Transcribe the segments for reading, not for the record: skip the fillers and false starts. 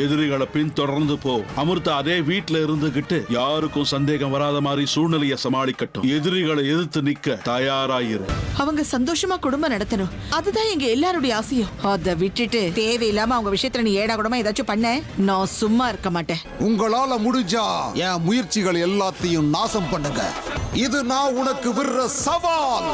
எதிரிகளை பின்தொடர்ந்து போ. அமிர்தா அதே வீட்டுல இருந்துகிட்டு யாருக்கும் சந்தேகம் வராத மாதிரி சூழ்நிலையை சமாளிக்கட்டும். எதிரிகளை எதிர்த்து நிக்க தயாராயிரு. அவங்க சந்தோஷமா குடும்பம் நடத்தணும், அதுதான் எங்க எல்லாருடைய ஆசையும். அதை விட்டுட்டு தேவையில்லாம அவங்க விஷயத்துல நீ ஏடா கூடமா ஏதாச்சும் பண்ண, நான் சும்மா இருக்க மாட்டேன். உங்களால முடிஞ்சா என் முயற்சிகள் எல்லாத்தையும் நாசம் பண்ணுங்க. இது நான் உனக்கு விடுற சவால்.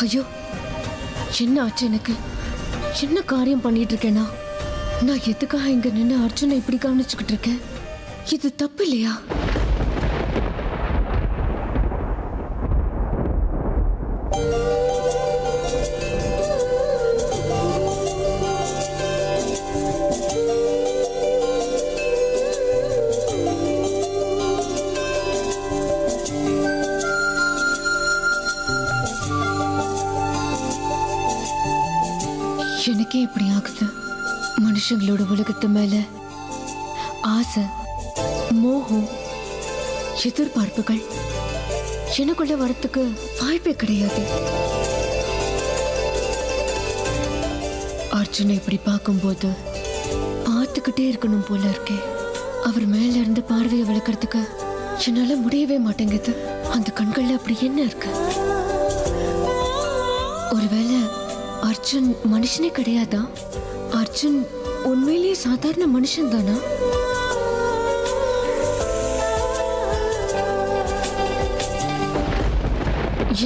ஐயோ, என்ன ஆச்சு எனக்கு? என்ன காரியம் பண்ணிட்டு இருக்கேனா? நான் எதுக்காக இங்க நின்று அர்ஜுனை இப்படி கவனிச்சுக்கிட்டு இருக்கேன்? இது தப்பு இல்லையா? எனக்கே இப்படி ஆகுது. மனுஷங்களோட உலகத்து மேல ஆசை, மோகம், எதிர்பார்ப்புகள் எனக்குள்ள வரத்துக்கு வாய்ப்பே கிடையாது. அர்ஜுனை இப்படி பார்க்கும்போது பார்த்துக்கிட்டே இருக்கணும் போல இருக்கே. அவர் மேல இருந்து பார்வையை விளக்கறதுக்கு என்னால முடியவே மாட்டேங்குது. அந்த கண்கள்ல அப்படி என்ன இருக்கு? ஒருவேளை அர்ஜுன் மனுஷனே கிடையாதா? அர்ஜுன் உண்மையிலேயே சாதாரண மனுஷன் தானா?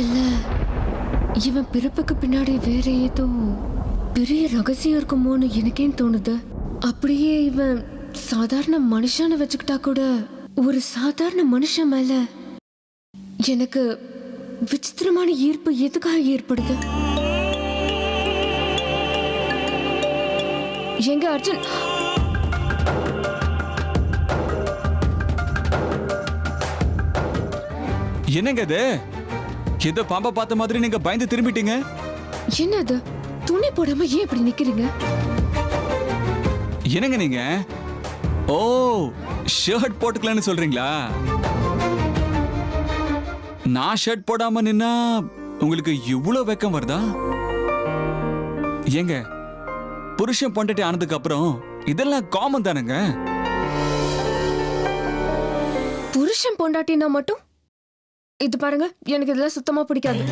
இல்ல இவன் பிறப்புக்கு பின்னாடி வேற ஏதோ பெரிய ரகசியம் இருக்குமோன்னு எனக்கே தோணுது. அப்படியே இவன் சாதாரண மனுஷனை வச்சுக்கிட்டா கூட ஒரு சாதாரண மனுஷன் மேல எனக்கு விசித்திரமான ஈர்ப்பு எதுக்காக ஏற்படுது? எங்க அர்ஜுன்? என்னங்க இது? ஏதோ பாம்பை பார்த்த மாதிரி நீங்க பயந்து திரும்பிட்டீங்க. என்னது? துணி போடாம ஏன் இப்படி நிக்கிறீங்க? என்னங்க நீங்க? ஓ, ஷர்ட் போட்டுக்கலான்னு சொல்றீங்களா? நான் ஷர்ட் போடாம நின்னா உங்களுக்கு இவ்வளவு வெக்கம் வருதா? ஏங்க, புருஷன் பொண்டாட்டி ஆனதுக்கு அப்புறம் இதெல்லாம் காமன் தானங்க. புருஷன் பொண்டாட்டினா மட்டும் இது பாருங்க, எனக்கு இதெல்லாம் சுத்தமா பிடிக்காது.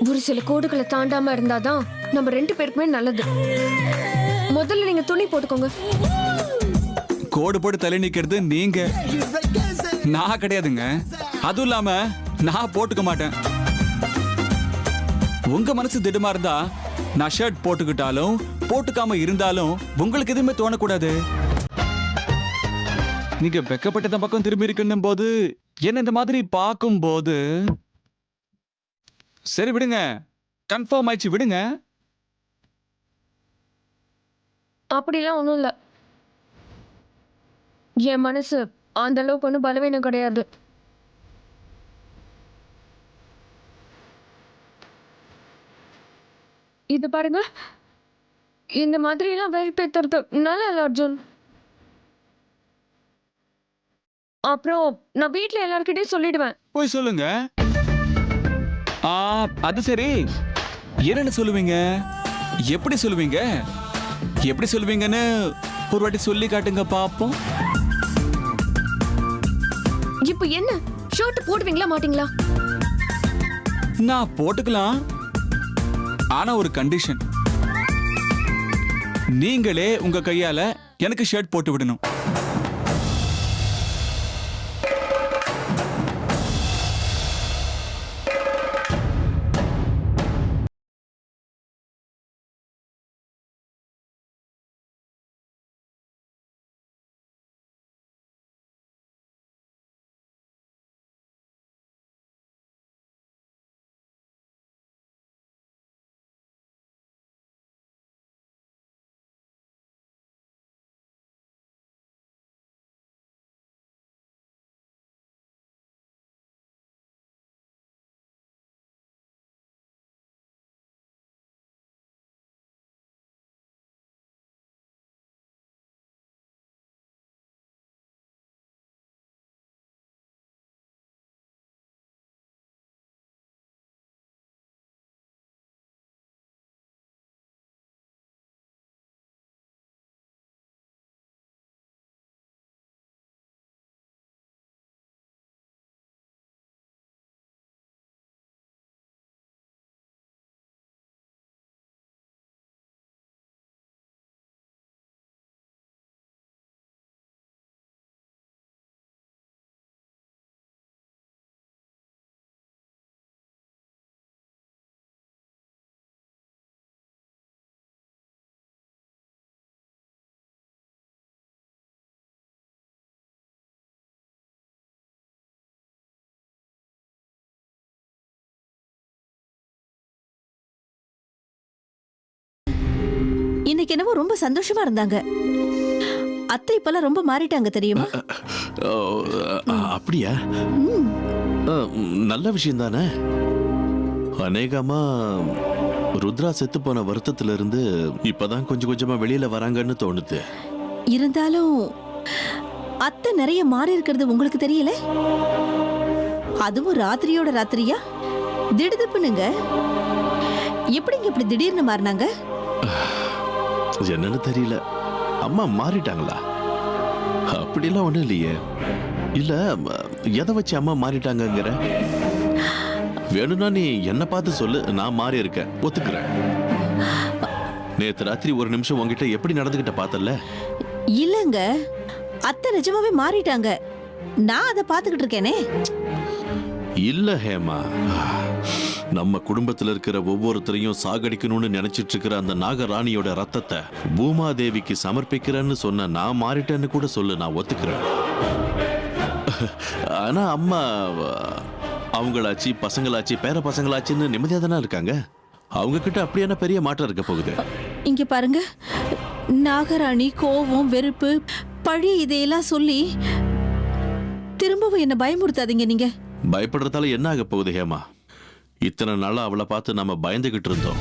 ஒரு சில கோடுகளை தாண்டாம இருந்தாதான் நம்ம ரெண்டு பேருக்குமே நல்லது. முதல்ல நீங்க துணி போட்டுக்கோங்க. கோடு போட்டு தலை நிக்கிறது நீங்க, நான் கிடையாதுங்க. அதுவும் இல்லாம நான் போட்டுக்க மாட்டேன். உங்க மனசு திடமா இருந்தா நான் ஷர்ட் போட்டுக்கிட்டாலும் போட்டுக்காம இருந்தாலும் உங்களுக்கு எதுவுமே தோணக்கூடாது. நீங்க வெக்கப்பட்ட பக்கம் திரும்பி இருக்குன்னும் போது என்ன இந்த மாதிரி பார்க்கும் போது சரி விடுங்க, கன்ஃபார்ம் ஆயிடுச்சு, விடுங்க. அப்படிலாம் ஒண்ணும் இல்ல. என் மனசு அந்த அளவுக்கு ஒன்றும் பலவீனம் கிடையாது. இது பாருங்க, இந்த மாதிரி எல்லாம் வெறுப்பேத்துறது நல்லா இல்லை அர்ஜுன். அப்புறம் நான் வீட்ல எல்லார்கிட்டயும் சொல்லிடுவேன். போய் சொல்லுங்க. அது சரி, என்னன்னு சொல்லுவீங்க? எப்படி சொல்லுவீங்க? எப்படி சொல்லுவீங்கன்னு ஒரு வாட்டி சொல்லி காட்டுங்க பாப்போம். இப்போ என்ன, ஷர்ட் போடுவீங்களா மாட்டீங்களா? நான் போட்டுக்கலாம், ஆனா ஒரு கண்டிஷன். நீங்களே உங்க கையால எனக்கு ஷர்ட் போட்டு விடணும். இன்னைக்கு என்னவோ ரொம்ப சந்தோஷமா இருந்தாங்க. அத்தை இப்பெல்லாம் ரொம்ப மாறிட்டாங்க தெரியுமா? அப்படியா? நல்ல விஷயம் தானே. அநேகமா ருத்ரா செத்து போன வருத்தத்துல இருந்து இப்பதான் கொஞ்சம் கொஞ்சமா வெளியில வராங்கன்னு தோணுது. இருந்தாலும் அத்தை நிறைய மாறி இருக்கிறது உங்களுக்கு தெரியல? அதுவும் ராத்திரியோட ராத்திரியா திடுதிப்புனுங்க. எப்படிங்க இப்படி திடீர்னு மாறினாங்க? என்னன்னு தெரியல. அம்மா மாறிட்டாங்களா? அப்படிலாம் ஒண்ணும் இல்லையே. இல்ல, எதை வச்சு அம்மா மாறிட்டாங்கங்கிற? வேணும்னா நீ என்ன பார்த்து சொல்லு, நான் மாறி இருக்கேன், ஒத்துக்கிறேன். நேத்து ராத்திரி ஒரு நிமிஷம் உங்ககிட்ட எப்படி நடந்துகிட்ட பார்த்தல? இல்லங்க, அத்தை நிஜமாவே மாறிட்டாங்க. நான் அதை பார்த்துக்கிட்டு இருக்கேனே. இல்ல ஹேமா, நம்ம குடும்பத்துல இருக்கிற ஒவ்வொருத்தரையும் சாகடிக்கணும்னு நினைச்சிட்டு இருக்கிற அந்த நாகராணியோட ரத்தத்தை பூமாதேவிக்கு சமர்ப்பிக்கிறேன்னு சொன்ன நான் மாறிட்டேன்னு கூட சொல்லு, நான் ஒத்துக்கிறேன். ஆனா அம்மா அவங்களாச்சு, பசங்களாச்சு, பேர பசங்களாச்சுன்னு நிம்மதியா தானே இருக்காங்க. அவங்க கிட்ட அப்படி என்ன பெரிய மாற்றம் இருக்க போகுது? இங்க பாருங்க, நாகராணி கோவம், வெறுப்பு, பழி இதையெல்லாம் சொல்லி திரும்பவும் என்ன பயமுறுத்தாதீங்க. நீங்க பயப்படுறதால என்ன ஆக போகுது ஹேமா? இத்தனை நாளா அவளை பார்த்து நம்ம பயந்துகிட்டு இருந்தோம்.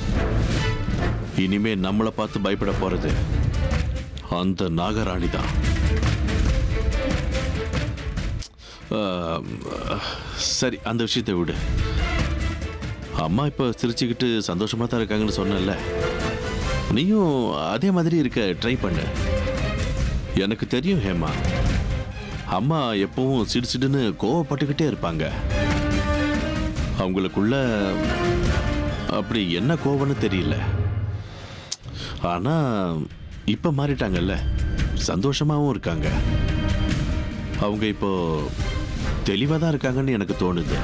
இனிமே நம்மளை பார்த்து பயப்பட போறது அந்த நாகராணி தான். சரி, அந்த விஷயத்தை விடு. அம்மா இப்ப சிரிச்சுக்கிட்டு சந்தோஷமா தான் இருக்காங்கன்னு சொன்னல, நீயும் அதே மாதிரி இருக்க ட்ரை பண்ணு. எனக்கு தெரியும் ஹேமா, அம்மா எப்பவும் சிடுசிடுன்னு கோவப்பட்டுக்கிட்டே இருப்பாங்க. அவங்களுக்குள்ள அப்படி என்ன கோவம்னு தெரியல. ஆனா இப்ப மாறிட்டாங்கல்ல, சந்தோஷமாவும் இருக்காங்க. அவங்க இப்போ தெளிவா தான் இருக்காங்கன்னு எனக்கு தோணுது.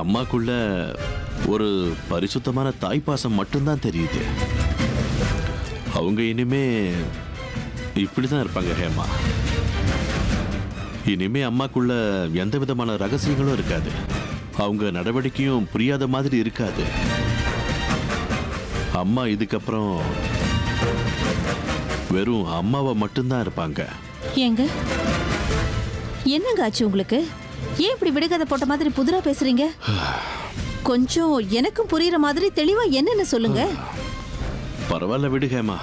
அம்மாக்குள்ள ஒரு பரிசுத்தமான தாய்ப்பாசம் மட்டும்தான் தெரியுது. அவங்க இனிமே இப்படிதான் இருப்பாங்க ஹேமா. இனிமே அம்மாக்குள்ள எந்த விதமான ரகசியங்களும் இருக்காது. அவங்க நடவடிக்கையும் புரியாத மாதிரி இருக்காது. அம்மா இதுக்கப்புறம் வெறும் அம்மாவை மட்டும்தான் இருப்பாங்க. ஏங்க என்னங்க ஆச்சு உங்களுக்கு? ஏன் இப்படி விடுகதை போட்ட மாதிரி புதுரா பேசுறீங்க? கொஞ்சம் எனக்கும் புரியுற மாதிரி தெளிவா என்னன்னு சொல்லுங்க. பரவாயில்ல விடுகேமா.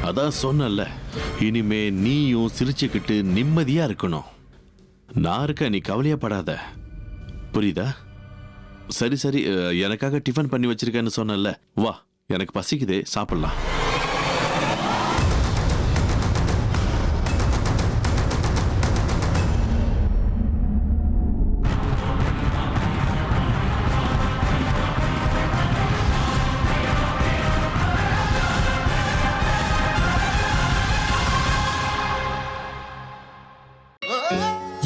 அதான் சொன்னல, இனிமே நீயும் சிரிச்சுக்கிட்டு நிம்மதியா இருக்கணும். நான் இருக்க, நீ கவலையப்படாத. புரியுதா? சரி சரி, எனக்காக டிஃபன் பண்ணி வச்சிருக்கேன்னு சொன்னல, வா, எனக்கு பசிக்குது, சாப்பிடலாம்.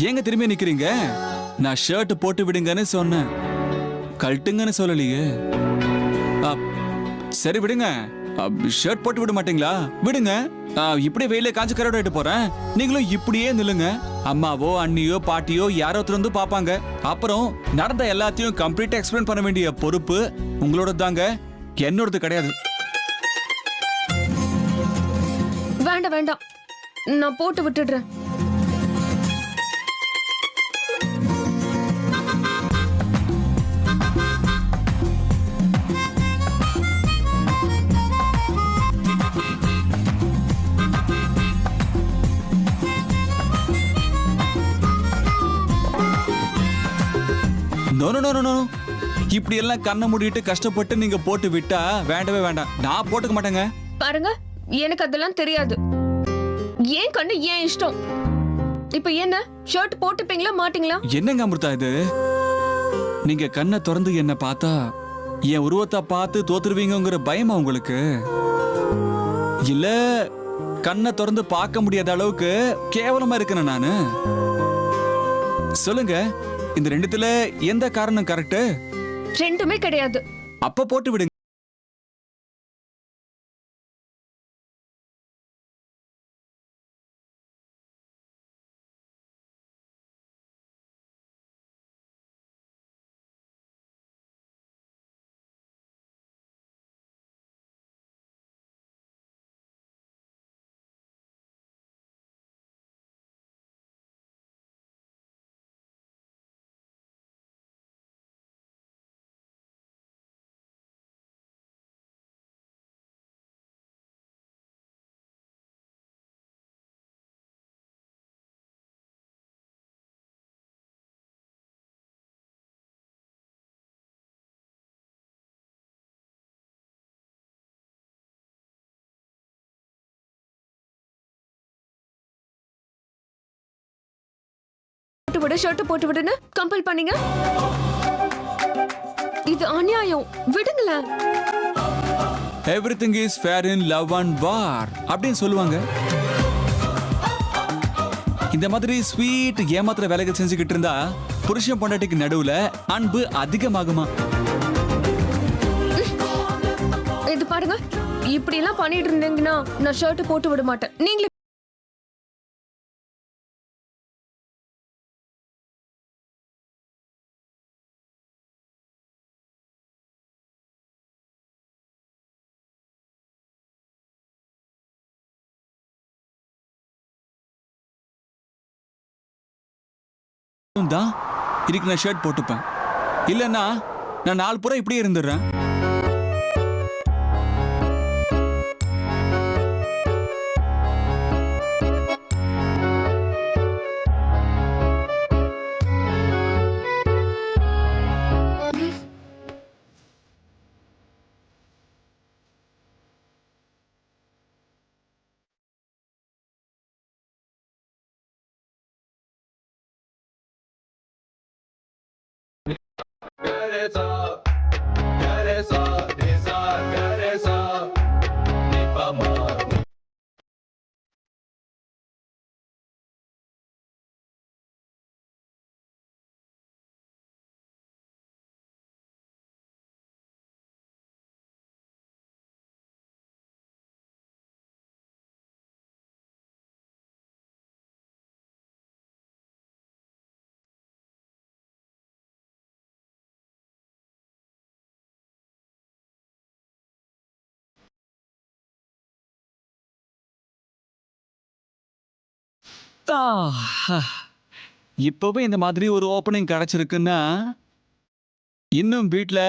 ஏங்க திரும்பி நிக்கிறீங்க? நான் ஷர்ட் போட்டு விடுங்கன்னு சொன்னேன், கழட்டுங்கன்னு சொல்லலையே. சரி விடுங்க. ஷர்ட் போட்டு விட மாட்டீங்களா? விடுங்க. இப்படி வெயில காஞ்சு கரோட ஆயிட்டு போறேன். நீங்களும் இப்படியே நில்லுங்க. அம்மாவோ அண்ணியோ பாட்டியோ யாரோ ஒருத்தர் வந்து பாப்பாங்க. அப்புறம் நடந்த எல்லாத்தையும் கம்ப்ளீட்டா எக்ஸ்பிளைன் பண்ண வேண்டிய பொறுப்பு உங்களோட தாங்க, என்னோடது கிடையாது. வேண்டாம் வேண்டாம், நான் போட்டு விட்டுடுறேன். நோ நோ நோ நோ, இப்படி எல்லாம் கண்ணை மூடிட்டு கஷ்டப்பட்டு நீங்க போட்டு விட்டா வேண்டவே வேண்டாம். நான் போட்டுக்க மாட்டேங்க. பாருங்க, எனக்கு அதெல்லாம் தெரியாது. ஏன் கண்ணு ஏன் இஷ்டம். இப்ப என்ன ஷர்ட் போட்டுப்பீங்களா மாட்டீங்களா? என்னங்க அமிர்தா இது? நீங்க கண்ணை திறந்து என்ன பார்த்தா என் உருவத்தை பார்த்து தோத்துருவீங்கிற பயமா உங்களுக்கு? இல்ல கண்ணை திறந்து பார்க்க முடியாத அளவுக்கு கேவலமா இருக்கேன் நானு? சொல்லுங்க, இந்த ரெண்டுத்துல எந்த காரணம் கரெக்ட்? ரெண்டுமே கிடையாது. அப்ப போட்டு விடுங்க. போட்டு விடு, ஷர்ட் போட்டு விடுன்னு கம்பல் பண்ணீங்க. இது அநியாயம், விடுங்களேன். Everything is fair in love and war அப்படின்னு சொல்லுவாங்க. இந்த மாதிரி ஸ்வீட் ஏமாத்திர வேலைகள் செஞ்சுக்கிட்டு இருந்தா புருஷன் பொண்டாட்டிக்கு நடுவுல அன்பு அதிகமாகுமா? இது பாருங்க, இப்படி எல்லாம் பண்ணிட்டு இருந்தீங்கன்னா நான் ஷர்ட் போட்டு விட மாட்டேன். நீங்களே தான் இதுக்கு நான் ஷர்ட் போட்டுப்பேன். இல்லைன்னா நான் நாலு புறம் இப்படியே இருந்துடுறேன். இப்பவே இந்த மாதிரி ஒரு ஓப்பனிங் கிடைச்சிருக்குன்னா இன்னும் வீட்ல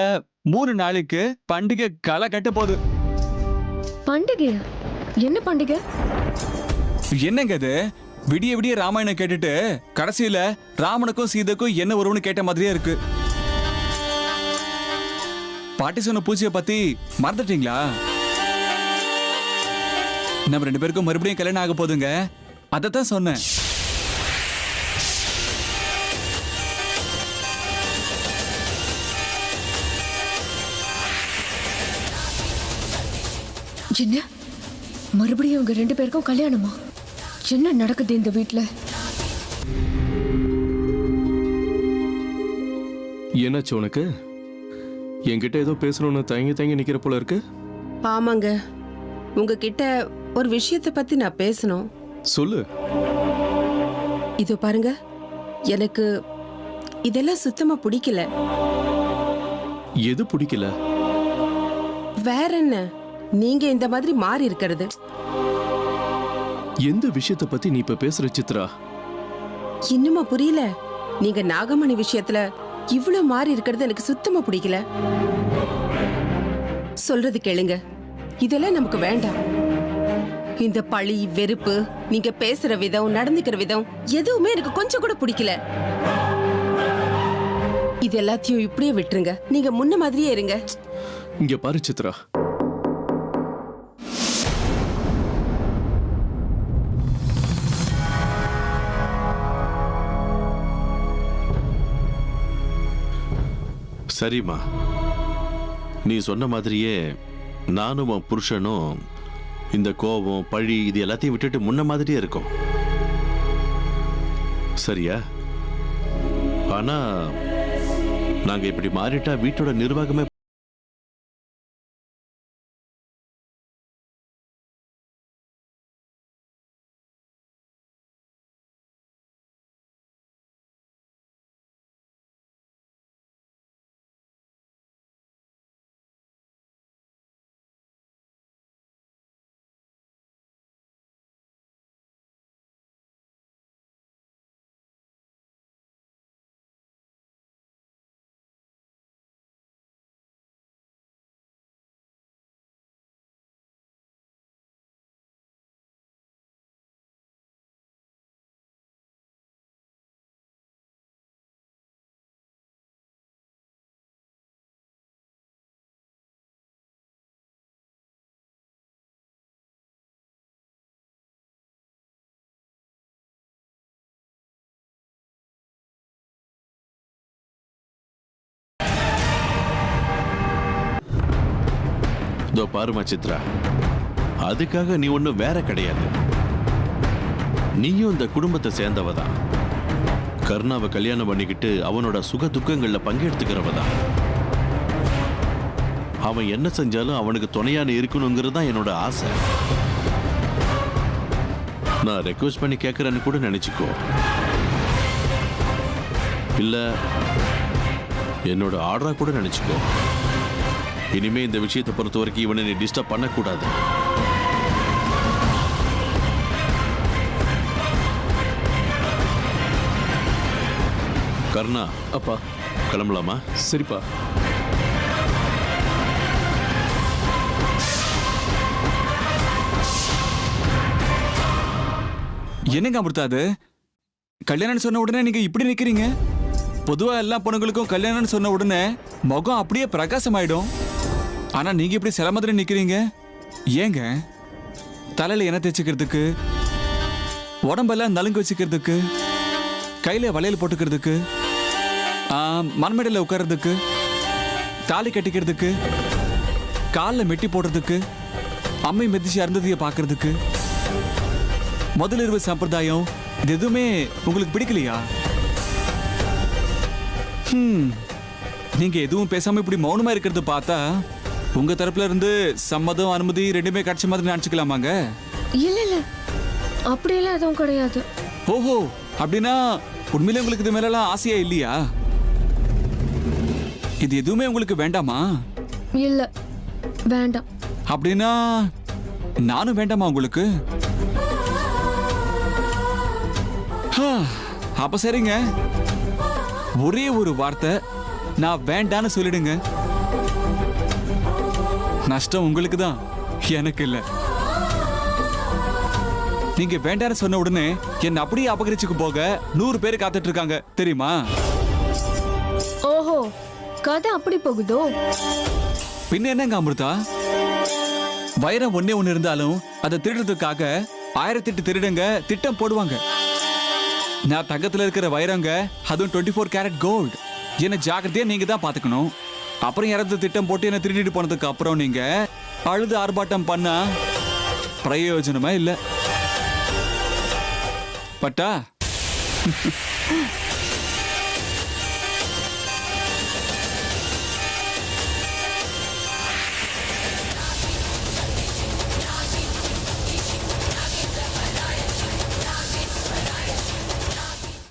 3 நாளைக்கு பண்டிகை களை கட்ட போகுது. பண்டிகையா? என்ன பண்டிகை? என்னங்க இது? விடிய விடிய ராமாயணம் கேட்டுட்டு கடைசியில ராமனுக்கும் சீதைக்கும் என்ன உறவுன்னு கேட்ட மாதிரியே இருக்கு. பாட்டி சொன்ன பூஜையை பத்தி மறந்துட்டீங்களா? நம்ம 2 பேருக்கும் மறுபடியும் கல்யாணம் ஆக போதுங்க. அதைத்தான் சொன்னேன். என்ன மறுபடியும் உங்க 2 பேருக்கும் கல்யாணமா? என்ன நடக்குது இந்த வீட்ல? என்னாச்சு உனக்கு? என்கிட்ட ஏதோ பேசணும்னு தயங்கி தயங்கி நிக்கிற போல இருக்கு. ஆமாங்க, உங்ககிட்ட ஒரு விஷயத்தை பத்தி நான் பேசணும். சொல்லு. இதோ பாருங்க, எனக்கு இதெல்லாம் சுத்தமா பிடிக்கல. எது பிடிக்கல? வேற என்ன, நீங்க இந்த மாதிரி மாறி இருக்கிறது. எந்த விஷயத்தை பத்தி நீ இப்ப பேசுற சித்ரா? இன்னுமா புரியல? நீங்க நாகமணி விஷயத்துல இவ்வளவு மாறி இருக்கிறது எனக்கு சுத்தமா பிடிக்கல. சொல்றது கேளுங்க, இதெல்லாம் நமக்கு வேண்டாம். இந்த பழி, வெறுப்பு, நீங்க பேசுற விதம், நடந்துக்கிற விதம் எதுவுமே எனக்கு கொஞ்சம் கூட பிடிக்கல. இது எல்லாத்தையும் இப்படியே விட்டுருங்க. நீங்க முன்ன மாதிரியே இருங்க. இங்க பாரு சித்ரா, சரிம்மா, நீ சொன்ன மாதிரியே நானும் உன் புருஷனும் இந்த கோபம், பழி இது எல்லாத்தையும் விட்டுட்டு முன்ன மாதிரியே இருக்கும். சரியா? ஆனா நாங்க இப்படி மாறிட்டா வீட்டோட நிர்வாகமே இதோ பாருமா சித்ரா, அதுக்காக நீ ஒன்றும் வேற கிடையாது. நீயும் இந்த குடும்பத்தை சேர்ந்தவ தான். கர்ணாவை கல்யாணம் பண்ணிக்கிட்டு அவனோட சுக துக்கங்கள்ல பங்கெடுத்துக்கிறவ தான். அவன் என்ன செஞ்சாலும் அவனுக்கு துணையான இருக்கணுங்கிறது தான் என்னோட ஆசை. நான் ரெக்வஸ்ட் பண்ணி கேட்கறேன்னு கூட நினைச்சுக்கோ. இல்ல என்னோட ஆர்டரா கூட நினைச்சுக்கோ. இனிமே இந்த விஷயத்தை பொறுத்த வரைக்கும் இவனை நீ டிஸ்டர்ப் பண்ணக்கூடாது. கர்ணா, அப்பா கிளம்பலாமா? சரிப்பா. என்னங்க அமிர்தா, அது கல்யாணம் சொன்ன உடனே நீங்க இப்படி நிக்கிறீங்க? பொதுவா எல்லா பொண்ணுங்களுக்கும் கல்யாணம்னு சொன்ன உடனே முகம் அப்படியே பிரகாசமாயிடும். ஆனா நீங்க இப்படி சில மாதிரி நிக்கிறீங்க. ஏங்க? தலையில எண்ணெய் தேய்ச்சிக்கிறதுக்கு, உடம்பெல்லாம் நலுங்கு வச்சுக்கிறதுக்கு, கையில வளையல் போட்டுக்கிறதுக்கு, மண்மேடையில் உட்கார்றதுக்கு, தாலி கட்டிக்கிறதுக்கு, காலில் மெட்டி போடுறதுக்கு, அம்மை மெதிச்சு அருந்ததியை பார்க்கறதுக்கு, முதலிரவு சம்பிரதாயம் இது எதுவுமே உங்களுக்கு பிடிக்கலையா? நீங்க எதுவும் பேசாம இப்படி மௌனமா இருக்கிறது பார்த்தா உங்க தரப்புல இருந்து சம்மதம், அனுமதி ரெண்டுமே கிடைச்ச மாதிரி நினைச்சுக்கலாமாங்க? இல்ல இல்ல, அப்படியெல்லாம் எதுவும் கிடையாது. ஓஹோ, அப்படின்னா உண்மையிலே உங்களுக்கு இது மேலாம் ஆசையா இல்லையா? இது எதுவுமே உங்களுக்கு வேண்டாமா? இல்ல, வேண்டாம். அப்படின்னா நானும் வேண்டாமா உங்களுக்கு? அப்ப சரிங்க, ஒரே ஒரு வார்த்தை நான் வேண்டான்னு சொல்லிடுங்க. நஷ்டம் உங்களுக்கு தான், எனக்கு இல்ல. நீங்க வேண்டான்னு சொன்ன உடனே என்ன அப்படியே அபகரிச்சுக்கு போக 100 பேர் காத்துட்டு இருக்காங்க தெரியுமா? ஓஹோ, கதை அப்படி போகுதோ? பின்ன என்னங்க அமிர்தா, வைரம் ஒண்ணே ஒண்ணு இருந்தாலும் அதை திருடுறதுக்காக 1008 திருடங்க திட்டம் போடுவாங்க. நான் தங்கத்துல இருக்கிற வைரங்க, அதுவும் 24 கேரட் கோல்டு. என்ன ஜாக்கிரதையா நீங்க தான் பாத்துக்கணும். அப்புறம் யாராவது திட்டம் போட்டு என்ன திருடிட்டு போனதுக்கு அப்புறம் நீங்க அழுது ஆர்ப்பாட்டம் பண்ணா பிரயோஜனமா இல்ல. பட்டா